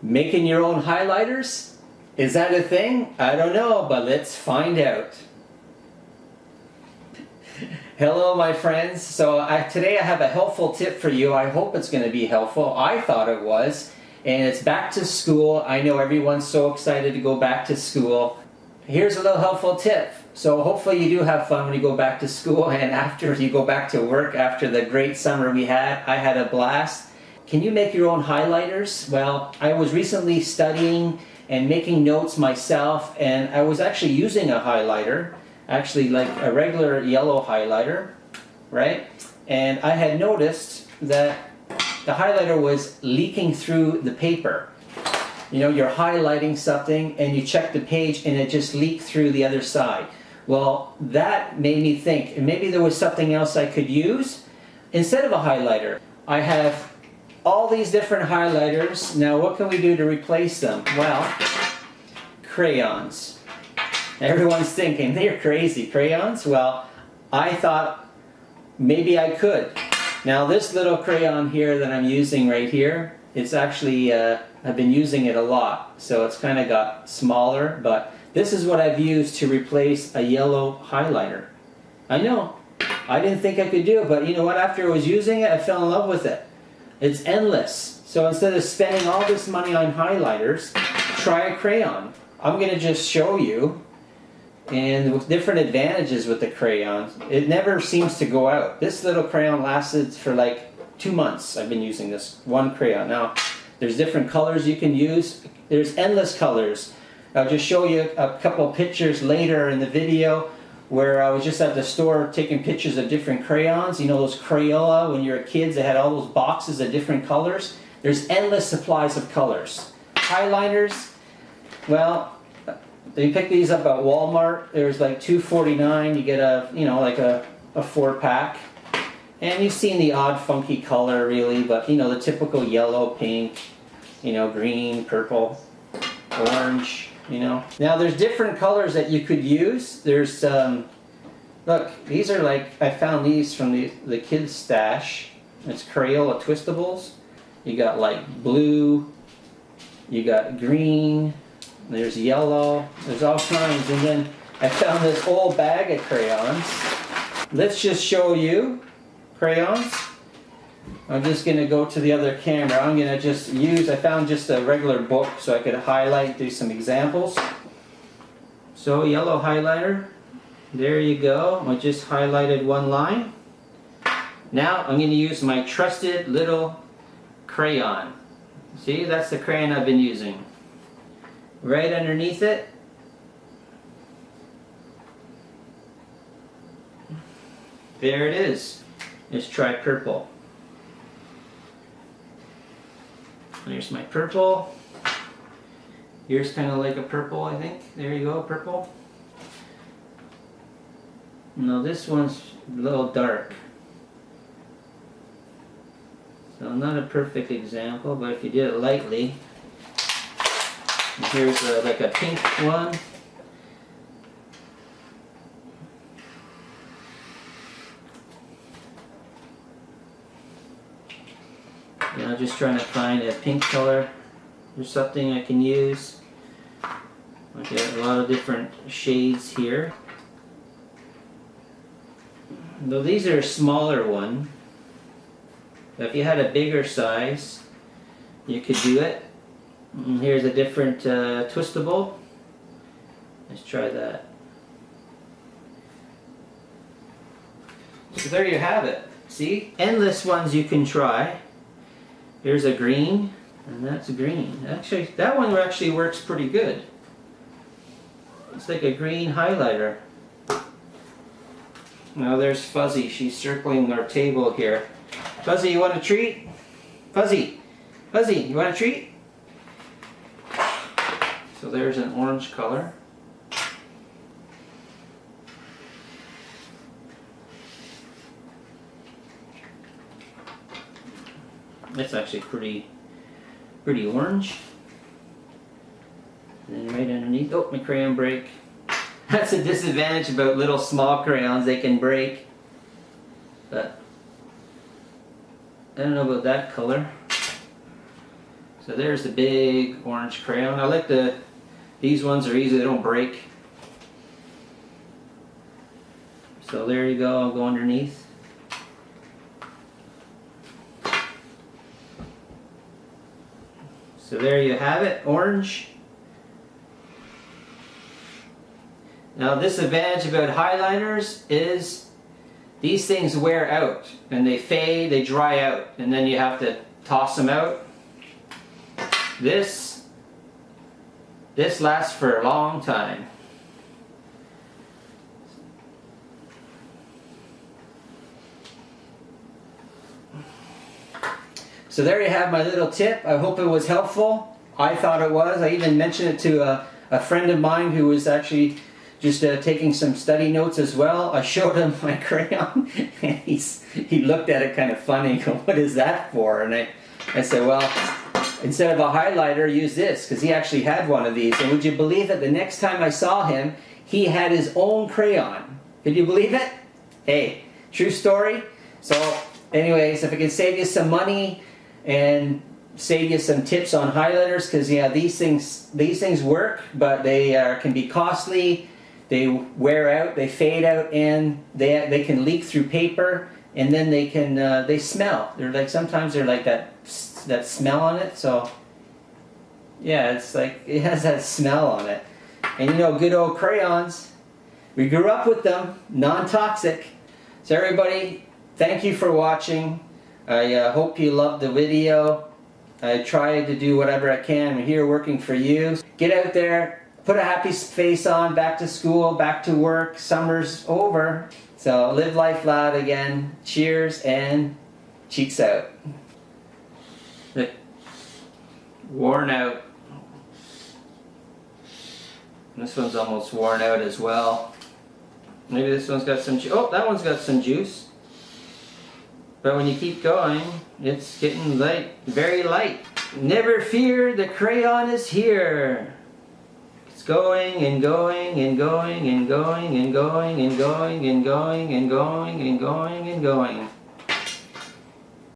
Making your own highlighters? Is that a thing? I don't know, but let's find out. Hello my friends. So today I have a helpful tip for you. I hope it's going to be helpful. I thought it was. And it's back to school. I know everyone's so excited to go back to school. Here's a little helpful tip. So hopefully you do have fun when you go back to school and after you go back to work after the great summer we had. I had a blast. Can you make your own highlighters? Well, I was recently studying and making notes myself, and I was actually using a highlighter, actually like a regular yellow highlighter, right? And I had noticed that the highlighter was leaking through the paper. You know, you're highlighting something and you check the page and it just leaked through the other side. Well, that made me think maybe there was something else I could use instead of a highlighter. I have all these different highlighters. Now what can we do to replace them? Well, crayons. Everyone's thinking, they're crazy, crayons? Well, I thought maybe I could. Now this little crayon here that I'm using right here, it's actually, I've been using it a lot, so it's kind of got smaller, but this is what I've used to replace a yellow highlighter. I know, I didn't think I could do it, but you know what, after I was using it, I fell in love with it. It's endless. So instead of spending all this money on highlighters, try a crayon. I'm going to just show you, and with different advantages with the crayons. It never seems to go out. This little crayon lasted for like 2 months. I've been using this one crayon. Now, there's different colors you can use. There's endless colors. I'll just show you a couple pictures later in the video where I was just at the store taking pictures of different crayons. You know those Crayola, when you were kids, they had all those boxes of different colors. There's endless supplies of colors. Highlighters, well, you pick these up at Walmart. There's like $2.49. You get a, you know, like a 4-pack. And you've seen the odd funky color really, but you know, the typical yellow, pink, you know, green, purple, orange. You know. Now there's different colors that you could use. There's, look, these are like, I found these from the kids' stash. It's Crayola Twistables. You got like blue, you got green, there's yellow, there's all kinds. And then I found this old bag of crayons. Let's just show you crayons. I'm just going to go to the other camera. I'm going to just use, I found just a regular book so I could highlight, do some examples. So yellow highlighter, there you go. I just highlighted one line. Now I'm going to use my trusted little crayon. See, that's the crayon I've been using. Right underneath it, there it is. Let's try purple. There's my purple. Here's kind of like a purple, I think. There you go, purple. No, this one's a little dark. So not a perfect example, but if you did it lightly. Here's like a pink one. You know, just trying to find a pink color or something I can use. I got a lot of different shades here. Though these are a smaller one, but if you had a bigger size, you could do it. And here's a different twistable. Let's try that. So there you have it. See? Endless ones you can try. Here's a green, and that's green. Actually, that one actually works pretty good. It's like a green highlighter. Now there's Fuzzy. She's circling our table here. Fuzzy, you want a treat? Fuzzy! Fuzzy, you want a treat? So there's an orange color. That's actually pretty orange. And then right underneath, oh, my crayon break. That's a disadvantage about little small crayons, they can break. But I don't know about that color. So there's the big orange crayon. I like these ones are easy, they don't break. So there you go, I'll go underneath. So there you have it, orange. Now this advantage about highliners is these things wear out and they fade, they dry out, and then you have to toss them out. This lasts for a long time. So there you have my little tip. I hope it was helpful. I thought it was. I even mentioned it to a friend of mine who was actually just taking some study notes as well. I showed him my crayon and he looked at it kind of funny. What is that for? And I said, well, instead of a highlighter, use this, because he actually had one of these. And would you believe it? The next time I saw him, he had his own crayon. Could you believe it? Hey, true story. So anyways, if it can save you some money and save you some tips on highlighters, because yeah, these things work, but they can be costly. They wear out, they fade out, and they can leak through paper, and then they smell. They're like, sometimes they're like that smell on it. So yeah, it's like it has that smell on it. And you know, good old crayons, we grew up with them, non-toxic. So everybody, thank you for watching. I hope you loved the video. I try to do whatever I can. I'm here working for you. Get out there, put a happy face on, back to school, back to work. Summer's over. So live life loud again. Cheers and cheeks out. Look, worn out. This one's almost worn out as well. Maybe this one's got some juice. Oh, that one's got some juice. But when you keep going, it's getting light, very light. Never fear, the crayon is here. It's going and going and going and going and going and going and going and going and going and going and going.